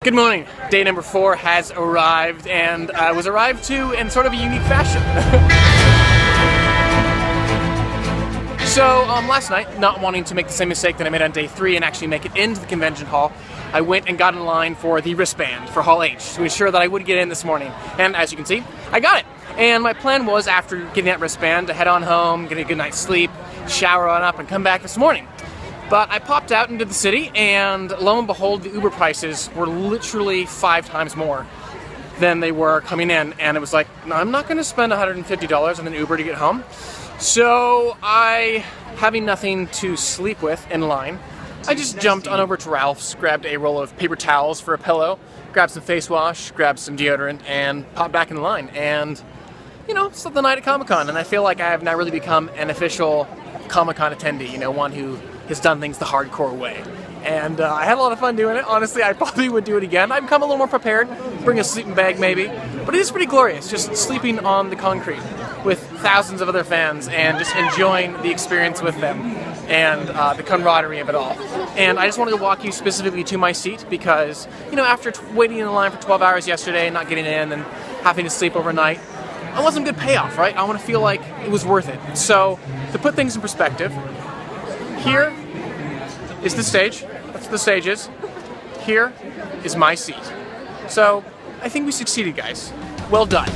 Good morning. Day number 4 has arrived, and was arrived to in sort of a unique fashion. So last night, not wanting to make the same mistake that I made on day 3 and actually make it into the convention hall, I went and got in line for the wristband for Hall H to ensure that I would get in this morning. And as you can see, I got it. And my plan was, after getting that wristband, to head on home, get a good night's sleep, shower on up, and come back this morning. But I popped out into the city, and lo and behold, the Uber prices were literally 5 times more than they were coming in. And it was like, no, I'm not going to spend $150 on an Uber to get home. So having nothing to sleep with in line, I just jumped on over to Ralph's, grabbed a roll of paper towels for a pillow, grabbed some face wash, grabbed some deodorant, and popped back in line. And, you know, it's the night at Comic-Con, and I feel like I have now really become an official Comic-Con attendee, you know, one who has done things the hardcore way. And I had a lot of fun doing it. Honestly, I probably would do it again. I've become a little more prepared, bring a sleeping bag maybe, but it is pretty glorious, just sleeping on the concrete with thousands of other fans and just enjoying the experience with them and the camaraderie of it all. And I just wanted to walk you specifically to my seat because, you know, after waiting in the line for 12 hours yesterday, not getting in and having to sleep overnight, I want some good payoff, right? I want to feel like it was worth it. So, to put things in perspective, here is the stage. That's what the stage is. Here is my seat. So, I think we succeeded, guys. Well done.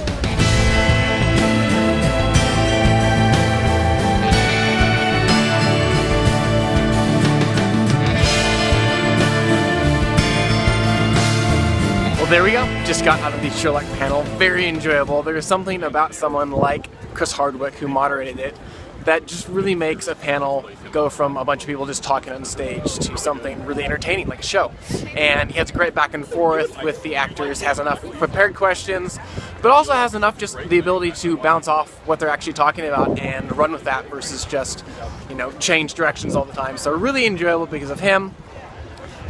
Well, there we go. Just got out of the Sherlock panel. Very enjoyable. There's something about someone like Chris Hardwick, who moderated it, that just really makes a panel go from a bunch of people just talking on stage to something really entertaining, like a show. And he has a great back and forth with the actors, has enough prepared questions, but also has enough just the ability to bounce off what they're actually talking about and run with that versus just, you know, change directions all the time. So really enjoyable because of him.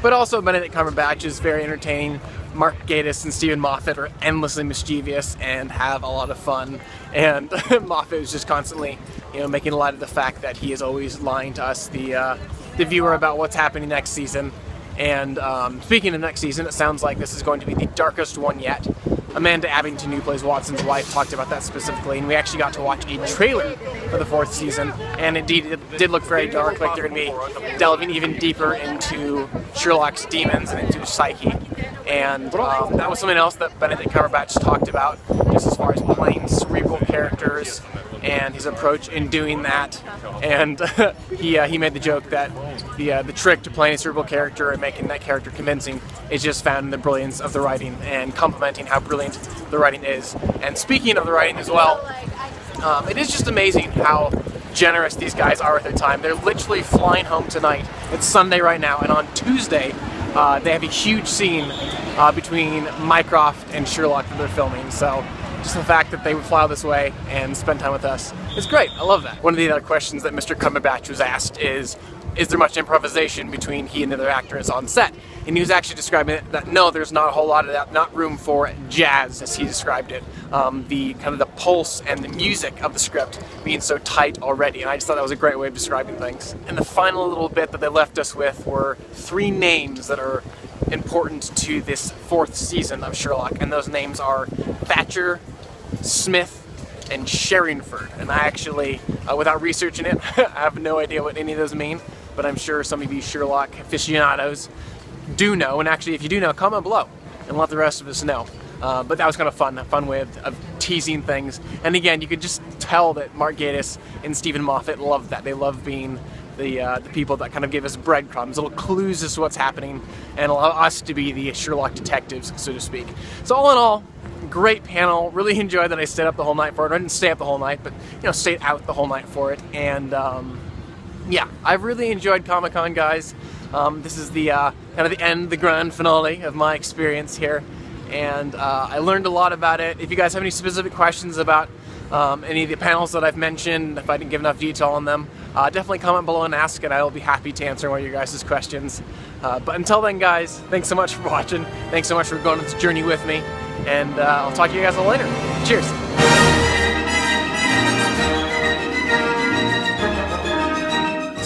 But also Benedict Cumberbatch is very entertaining. Mark Gatiss and Stephen Moffat are endlessly mischievous and have a lot of fun. And Moffat is just constantly, you know, making light of the fact that he is always lying to us, the viewer, about what's happening next season. And speaking of next season, it sounds like this is going to be the darkest one yet. Amanda Abington, who plays Watson's wife, talked about that specifically, and we actually got to watch a trailer for the 4th season, and indeed it did look very dark, like they're going to be delving even deeper into Sherlock's demons and into his psyche. And that was something else that Benedict Cumberbatch talked about, just as far as playing cerebral characters and his approach in doing that. And he made the joke that the trick to playing a cerebral character and making that character convincing is just found in the brilliance of the writing and complimenting how brilliant the writing is. And speaking of the writing as well, it is just amazing how generous these guys are with their time. They're literally flying home tonight. It's Sunday right now, and on Tuesday they have a huge scene between Mycroft and Sherlock that they're filming. So just the fact that they would fly all this way and spend time with us is great. I love that. One of the other questions that Mr. Cumberbatch was asked is there much improvisation between he and the other actors on set? And he was actually describing it that no, there's not a whole lot of that, not room for jazz, as he described it. The kind of the pulse and the music of the script being so tight already, and I just thought that was a great way of describing things. And the final little bit that they left us with were 3 names that are important to this 4th season of Sherlock, and those names are Thatcher, Smith, and Sherringford. And I actually, without researching it, I have no idea what any of those mean, but I'm sure some of you Sherlock aficionados do know, and actually if you do know, comment below and let the rest of us know. But that was kind of fun, a fun way of teasing things. And again, you could just tell that Mark Gatiss and Stephen Moffat loved that. They love being the people that kind of give us breadcrumbs, little clues as to what's happening, and allow us to be the Sherlock detectives, so to speak. So all in all, great panel. Really enjoyed that I stayed up the whole night for it. I didn't stay up the whole night, but you know, stayed out the whole night for it. And yeah, I've really enjoyed Comic-Con, guys. This is the kind of the end, the grand finale of my experience here, and I learned a lot about it. If you guys have any specific questions about any of the panels that I've mentioned, if I didn't give enough detail on them, definitely comment below and ask, and I will be happy to answer one of your guys' questions. But until then, guys, thanks so much for watching. Thanks so much for going on this journey with me, and I'll talk to you guys all later. Cheers.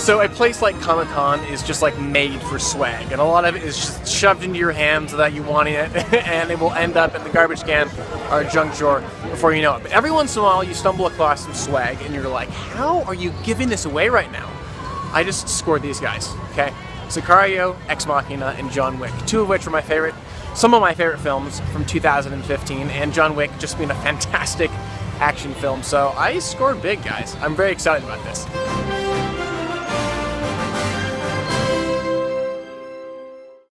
So a place like Comic-Con is just like made for swag, and a lot of it is just shoved into your hands without you wanting it, and it will end up in the garbage can or junk drawer before you know it. But every once in a while you stumble across some swag and you're like, how are you giving this away right now? I just scored these guys, okay? Sicario, Ex Machina, and John Wick, two of which were some of my favorite films from 2015, and John Wick just being a fantastic action film. So I scored big, guys. I'm very excited about this.